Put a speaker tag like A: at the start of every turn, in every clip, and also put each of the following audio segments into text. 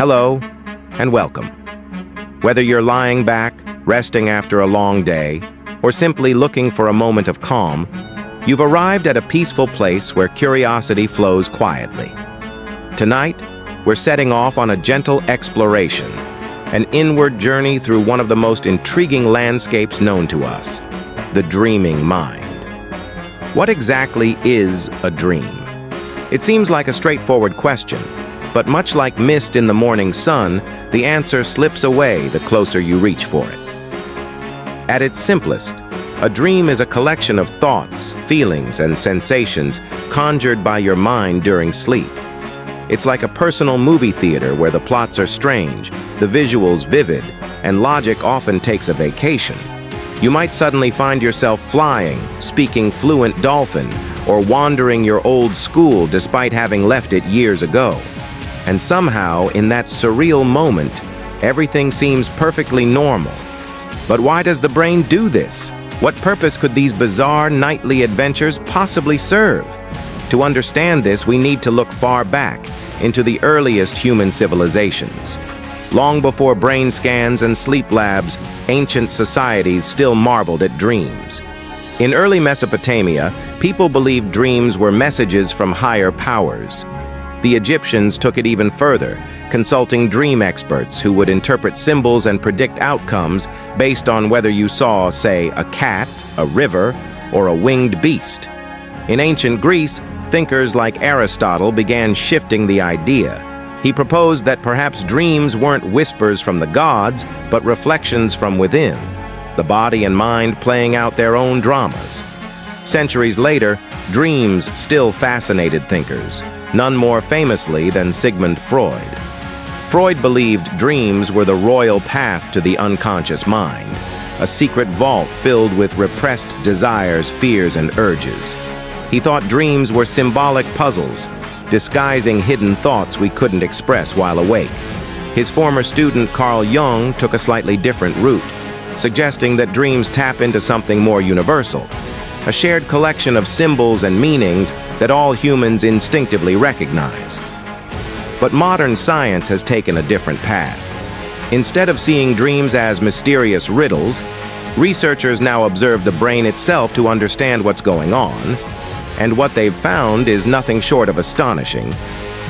A: Hello, and welcome. Whether you're lying back, resting after a long day, or simply looking for a moment of calm, you've arrived at a peaceful place where curiosity flows quietly. Tonight, we're setting off on a gentle exploration, an inward journey through one of the most intriguing landscapes known to us, the dreaming mind. What exactly is a dream? It seems like a straightforward question, but much like mist in the morning sun, the answer slips away the closer you reach for it. At its simplest, a dream is a collection of thoughts, feelings, and sensations conjured by your mind during sleep. It's like a personal movie theater where the plots are strange, the visuals vivid, and logic often takes a vacation. You might suddenly find yourself flying, speaking fluent dolphin, or wandering your old school despite having left it years ago. And somehow, in that surreal moment, everything seems perfectly normal. But why does the brain do this? What purpose could these bizarre nightly adventures possibly serve? To understand this, we need to look far back into the earliest human civilizations. Long before brain scans and sleep labs, ancient societies still marveled at dreams. In early Mesopotamia, people believed dreams were messages from higher powers. The Egyptians took it even further, consulting dream experts who would interpret symbols and predict outcomes based on whether you saw, say, a cat, a river, or a winged beast. In ancient Greece, thinkers like Aristotle began shifting the idea. He proposed that perhaps dreams weren't whispers from the gods, but reflections from within, the body and mind playing out their own dramas. Centuries later, dreams still fascinated thinkers, none more famously than Sigmund Freud. Freud believed dreams were the royal path to the unconscious mind, a secret vault filled with repressed desires, fears, and urges. He thought dreams were symbolic puzzles, disguising hidden thoughts we couldn't express while awake. His former student Carl Jung took a slightly different route, suggesting that dreams tap into something more universal, a shared collection of symbols and meanings that all humans instinctively recognize. But modern science has taken a different path. Instead of seeing dreams as mysterious riddles, researchers now observe the brain itself to understand what's going on, and what they've found is nothing short of astonishing.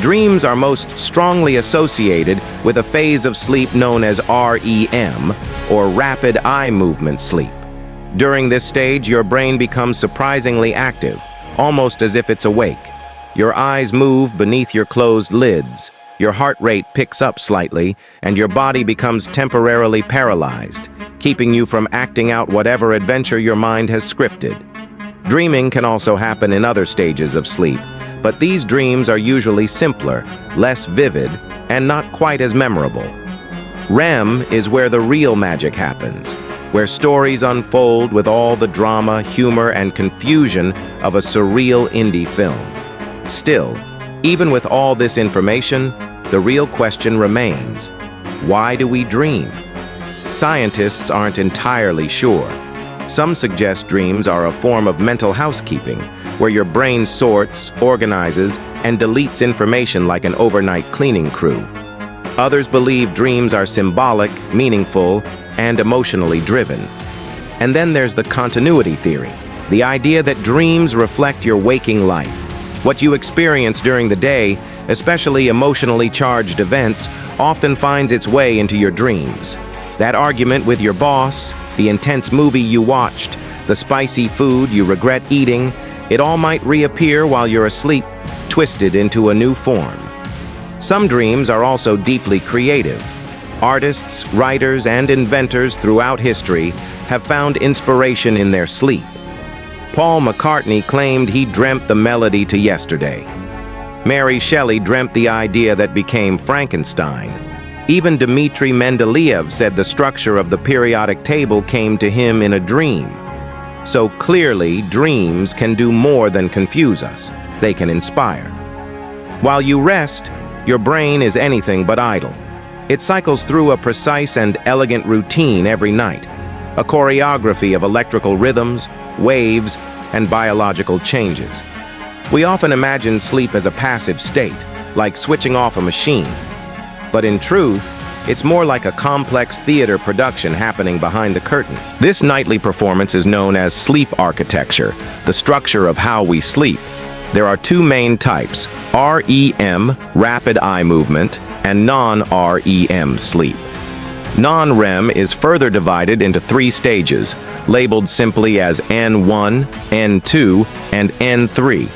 A: Dreams are most strongly associated with a phase of sleep known as REM, or rapid eye movement sleep. During this stage, your brain becomes surprisingly active, almost as if it's awake. Your eyes move beneath your closed lids, your heart rate picks up slightly, and your body becomes temporarily paralyzed, keeping you from acting out whatever adventure your mind has scripted. Dreaming can also happen in other stages of sleep, but these dreams are usually simpler, less vivid, and not quite as memorable. REM is where the real magic happens, where stories unfold with all the drama, humor, and confusion of a surreal indie film. Still, even with all this information, the real question remains: why do we dream? Scientists aren't entirely sure. Some suggest dreams are a form of mental housekeeping, where your brain sorts, organizes, and deletes information like an overnight cleaning crew. Others believe dreams are symbolic, meaningful, and emotionally driven. And then there's the continuity theory, the idea that dreams reflect your waking life. What you experience during the day, especially emotionally charged events, often finds its way into your dreams. That argument with your boss, the intense movie you watched, the spicy food you regret eating, it all might reappear while you're asleep, twisted into a new form. Some dreams are also deeply creative. Artists, writers, and inventors throughout history have found inspiration in their sleep. Paul McCartney claimed he dreamt the melody to Yesterday. Mary Shelley dreamt the idea that became Frankenstein. Even Dmitri Mendeleev said the structure of the periodic table came to him in a dream. So clearly, dreams can do more than confuse us. They can inspire. While you rest, your brain is anything but idle. It cycles through a precise and elegant routine every night, a choreography of electrical rhythms, waves, and biological changes. We often imagine sleep as a passive state, like switching off a machine. But in truth, it's more like a complex theater production happening behind the curtain. This nightly performance is known as sleep architecture, the structure of how we sleep. There are two main types, REM, rapid eye movement, and non-REM sleep. Non-REM is further divided into 3 stages, labeled simply as N1, N2, and N3.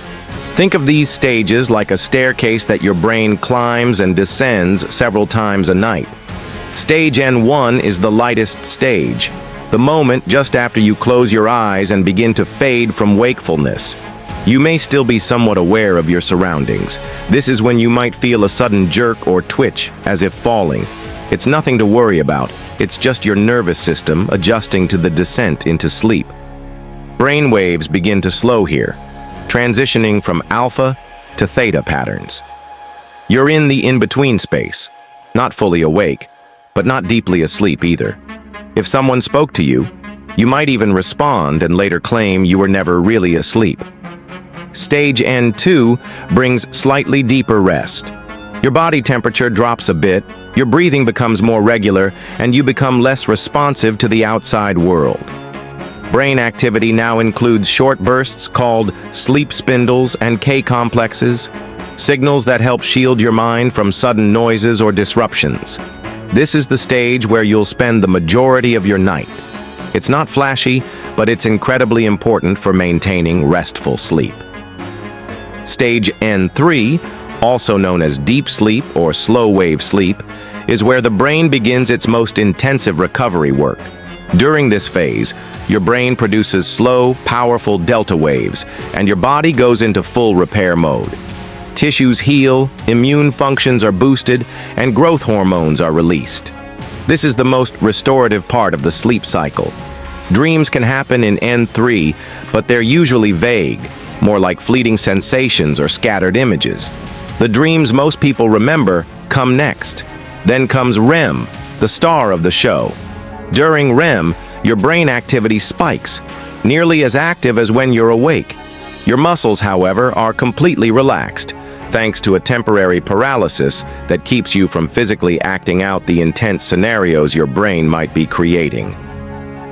A: Think of these stages like a staircase that your brain climbs and descends several times a night. Stage N1 is the lightest stage, the moment just after you close your eyes and begin to fade from wakefulness. You may still be somewhat aware of your surroundings. This is when you might feel a sudden jerk or twitch, as if falling. It's nothing to worry about. It's just your nervous system adjusting to the descent into sleep. Brain waves begin to slow here, transitioning from alpha to theta patterns. You're in the in-between space, not fully awake, but not deeply asleep either. If someone spoke to you, you might even respond and later claim you were never really asleep. Stage N2 brings slightly deeper rest. Your body temperature drops a bit, your breathing becomes more regular, and you become less responsive to the outside world. Brain activity now includes short bursts called sleep spindles and K-complexes, signals that help shield your mind from sudden noises or disruptions. This is the stage where you'll spend the majority of your night. It's not flashy, but it's incredibly important for maintaining restful sleep. Stage N3, also known as deep sleep or slow-wave sleep, is where the brain begins its most intensive recovery work. During this phase, your brain produces slow, powerful delta waves, and your body goes into full repair mode. Tissues heal, immune functions are boosted, and growth hormones are released. This is the most restorative part of the sleep cycle. Dreams can happen in N3, but they're usually vague, more like fleeting sensations or scattered images. The dreams most people remember come next. Then comes REM, the star of the show. During REM, your brain activity spikes, nearly as active as when you're awake. Your muscles, however, are completely relaxed, thanks to a temporary paralysis that keeps you from physically acting out the intense scenarios your brain might be creating.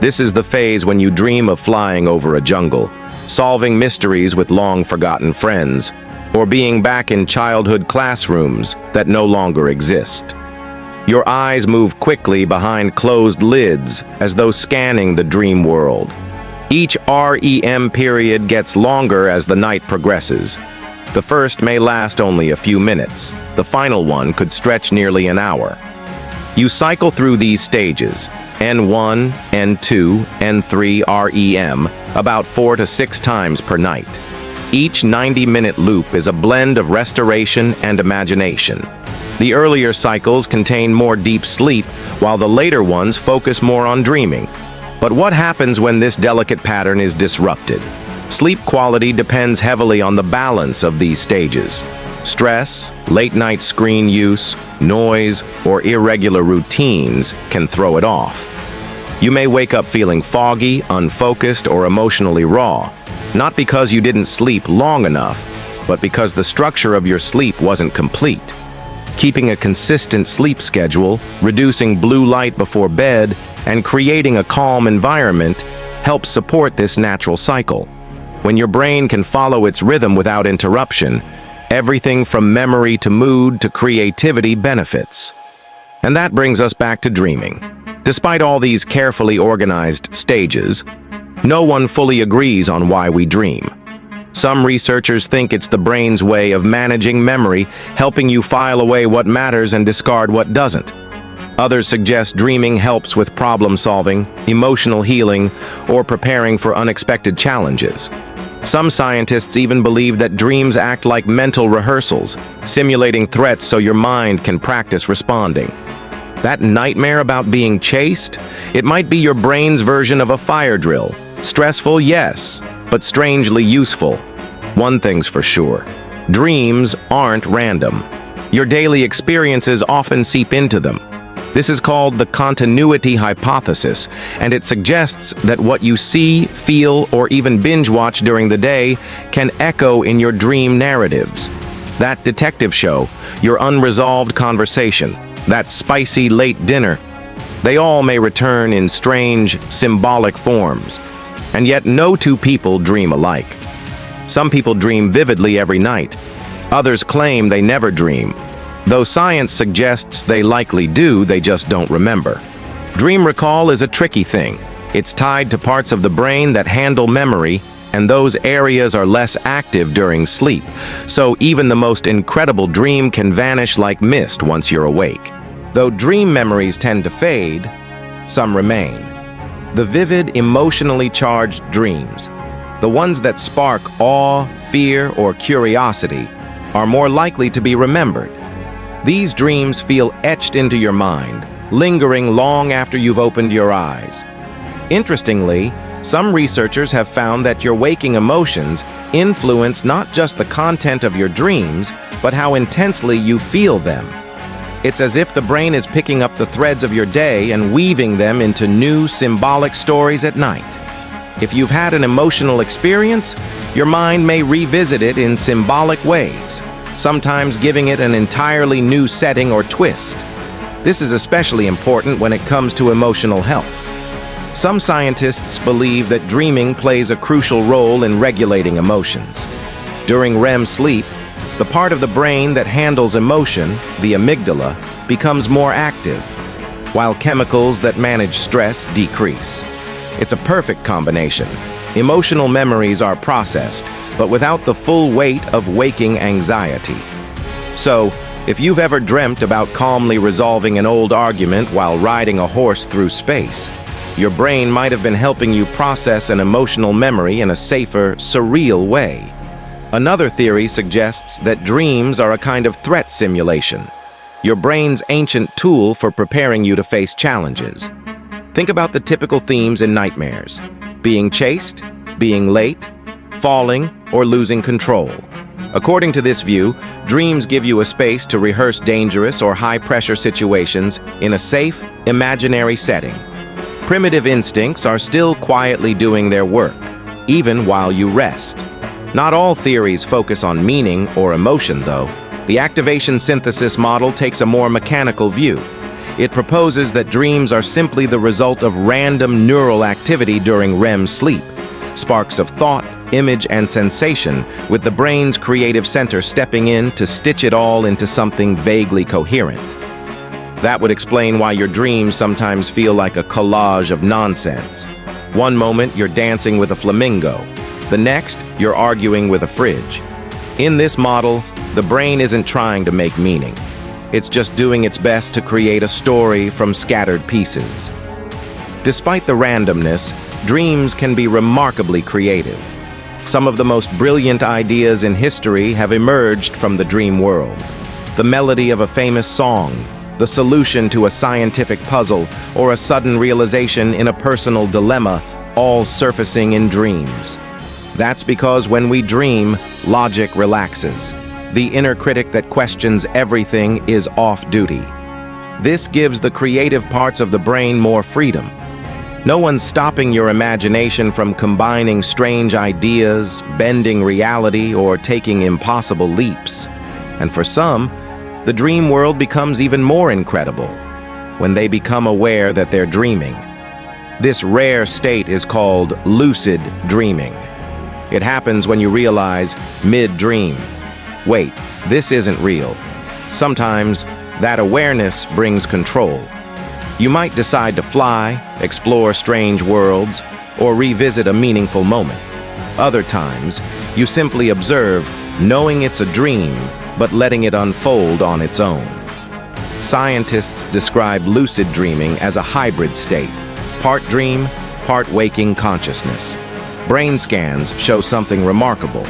A: This is the phase when you dream of flying over a jungle, solving mysteries with long-forgotten friends, or being back in childhood classrooms that no longer exist. Your eyes move quickly behind closed lids as though scanning the dream world. Each REM period gets longer as the night progresses. The first may last only a few minutes. The final one could stretch nearly an hour. You cycle through these stages, N1, N2, N3, REM, about 4 to 6 times per night. Each 90-minute loop is a blend of restoration and imagination. The earlier cycles contain more deep sleep, while the later ones focus more on dreaming. But what happens when this delicate pattern is disrupted? Sleep quality depends heavily on the balance of these stages. Stress, late-night screen use, noise, or irregular routines can throw it off. You may wake up feeling foggy, unfocused, or emotionally raw, not because you didn't sleep long enough, but because the structure of your sleep wasn't complete. Keeping a consistent sleep schedule, reducing blue light before bed, and creating a calm environment helps support this natural cycle. When your brain can follow its rhythm without interruption, everything from memory to mood to creativity benefits. And that brings us back to dreaming. Despite all these carefully organized stages, no one fully agrees on why we dream. Some researchers think it's the brain's way of managing memory, helping you file away what matters and discard what doesn't. Others suggest dreaming helps with problem solving, emotional healing, or preparing for unexpected challenges. Some scientists even believe that dreams act like mental rehearsals, simulating threats so your mind can practice responding. That nightmare about being chased? It might be your brain's version of a fire drill. Stressful, yes, but strangely useful. One thing's for sure, dreams aren't random. Your daily experiences often seep into them. This is called the continuity hypothesis, and it suggests that what you see, feel, or even binge-watch during the day can echo in your dream narratives. That detective show, your unresolved conversation, that spicy late dinner. They all may return in strange, symbolic forms, and yet no two people dream alike. Some people dream vividly every night. Others claim they never dream. Though science suggests they likely do, they just don't remember. Dream recall is a tricky thing. It's tied to parts of the brain that handle memory, and those areas are less active during sleep. So even the most incredible dream can vanish like mist once you're awake. Though dream memories tend to fade, some remain. The vivid, emotionally charged dreams, the ones that spark awe, fear, or curiosity, are more likely to be remembered. These dreams feel etched into your mind, lingering long after you've opened your eyes. Interestingly, some researchers have found that your waking emotions influence not just the content of your dreams, but how intensely you feel them. It's as if the brain is picking up the threads of your day and weaving them into new symbolic stories at night. If you've had an emotional experience, your mind may revisit it in symbolic ways, sometimes giving it an entirely new setting or twist. This is especially important when it comes to emotional health. Some scientists believe that dreaming plays a crucial role in regulating emotions. During REM sleep, the part of the brain that handles emotion, the amygdala, becomes more active, while chemicals that manage stress decrease. It's a perfect combination. Emotional memories are processed, but without the full weight of waking anxiety. So, if you've ever dreamt about calmly resolving an old argument while riding a horse through space, your brain might have been helping you process an emotional memory in a safer, surreal way. Another theory suggests that dreams are a kind of threat simulation, your brain's ancient tool for preparing you to face challenges. Think about the typical themes in nightmares: being chased, being late, falling, or losing control. According to this view, dreams give you a space to rehearse dangerous or high-pressure situations in a safe, imaginary setting. Primitive instincts are still quietly doing their work, even while you rest. Not all theories focus on meaning or emotion, though. The activation synthesis model takes a more mechanical view. It proposes that dreams are simply the result of random neural activity during REM sleep, sparks of thought, image, and sensation, with the brain's creative center stepping in to stitch it all into something vaguely coherent. That would explain why your dreams sometimes feel like a collage of nonsense. One moment, you're dancing with a flamingo. The next, you're arguing with a fridge. In this model, the brain isn't trying to make meaning. It's just doing its best to create a story from scattered pieces. Despite the randomness, dreams can be remarkably creative. Some of the most brilliant ideas in history have emerged from the dream world. The melody of a famous song, the solution to a scientific puzzle, or a sudden realization in a personal dilemma, all surfacing in dreams. That's because when we dream, logic relaxes. The inner critic that questions everything is off duty. This gives the creative parts of the brain more freedom. No one's stopping your imagination from combining strange ideas, bending reality, or taking impossible leaps. And for some, the dream world becomes even more incredible when they become aware that they're dreaming. This rare state is called lucid dreaming. It happens when you realize, mid-dream, wait, this isn't real. Sometimes, that awareness brings control. You might decide to fly, explore strange worlds, or revisit a meaningful moment. Other times, you simply observe, knowing it's a dream, but letting it unfold on its own. Scientists describe lucid dreaming as a hybrid state, part dream, part waking consciousness. Brain scans show something remarkable.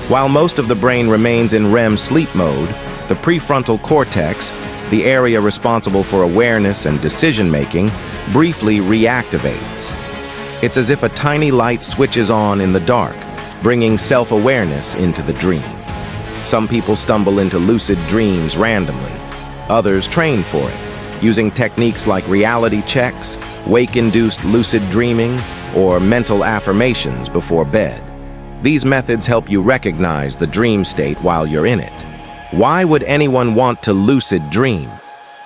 A: While most of the brain remains in REM sleep mode, the prefrontal cortex, the area responsible for awareness and decision-making, briefly reactivates. It's as if a tiny light switches on in the dark, bringing self-awareness into the dream. Some people stumble into lucid dreams randomly. Others train for it, using techniques like reality checks, wake-induced lucid dreaming, or mental affirmations before bed. These methods help you recognize the dream state while you're in it. Why would anyone want to lucid dream?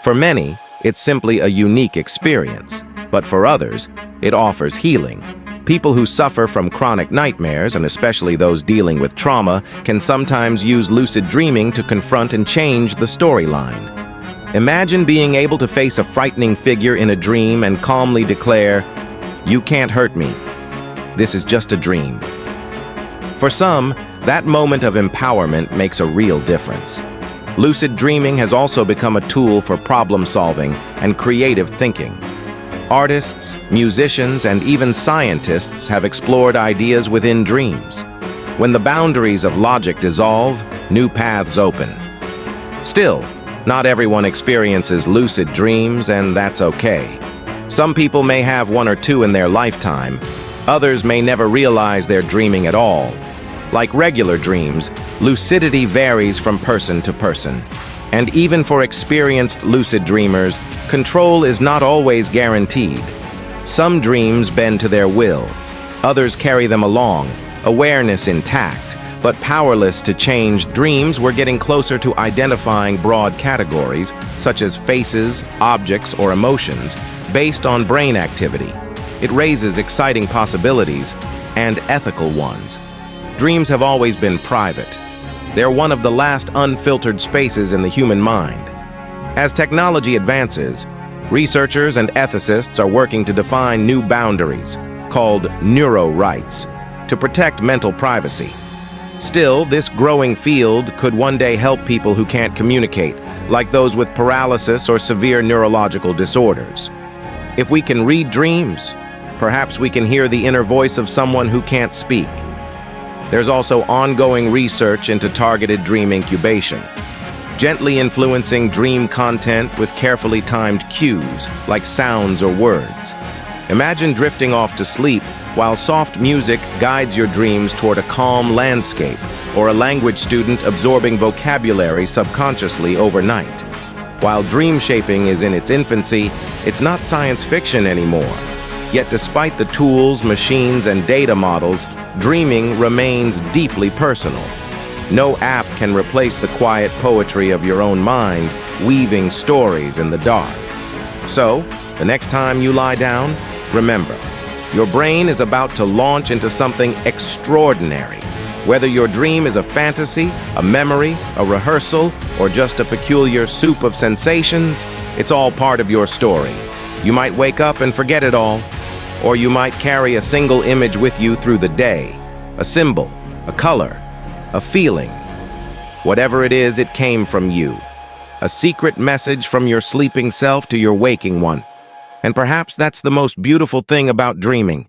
A: For many, it's simply a unique experience, but for others, it offers healing. People who suffer from chronic nightmares, and especially those dealing with trauma, can sometimes use lucid dreaming to confront and change the storyline. Imagine being able to face a frightening figure in a dream and calmly declare, "You can't hurt me. This is just a dream." For some, that moment of empowerment makes a real difference. Lucid dreaming has also become a tool for problem-solving and creative thinking. Artists, musicians, and even scientists have explored ideas within dreams. When the boundaries of logic dissolve, new paths open. Still, not everyone experiences lucid dreams, and that's okay. Some people may have one or two in their lifetime. Others may never realize they're dreaming at all. Like regular dreams, lucidity varies from person to person. And even for experienced lucid dreamers, control is not always guaranteed. Some dreams bend to their will. Others carry them along, awareness intact, but powerless to change. Dreams, we're getting closer to identifying broad categories, such as faces, objects, or emotions, based on brain activity. It raises exciting possibilities and ethical ones. Dreams have always been private. They're one of the last unfiltered spaces in the human mind. As technology advances, researchers and ethicists are working to define new boundaries, called neuro rights, to protect mental privacy. Still, this growing field could one day help people who can't communicate, like those with paralysis or severe neurological disorders. If we can read dreams, perhaps we can hear the inner voice of someone who can't speak. There's also ongoing research into targeted dream incubation, gently influencing dream content with carefully timed cues, like sounds or words. Imagine drifting off to sleep while soft music guides your dreams toward a calm landscape, or a language student absorbing vocabulary subconsciously overnight. While dream shaping is in its infancy, it's not science fiction anymore. Yet despite the tools, machines, and data models, dreaming remains deeply personal. No app can replace the quiet poetry of your own mind, weaving stories in the dark. So, the next time you lie down, remember, your brain is about to launch into something extraordinary. Whether your dream is a fantasy, a memory, a rehearsal, or just a peculiar soup of sensations, it's all part of your story. You might wake up and forget it all, or you might carry a single image with you through the day, a symbol, a color, a feeling. Whatever it is, it came from you. A secret message from your sleeping self to your waking one. And perhaps that's the most beautiful thing about dreaming.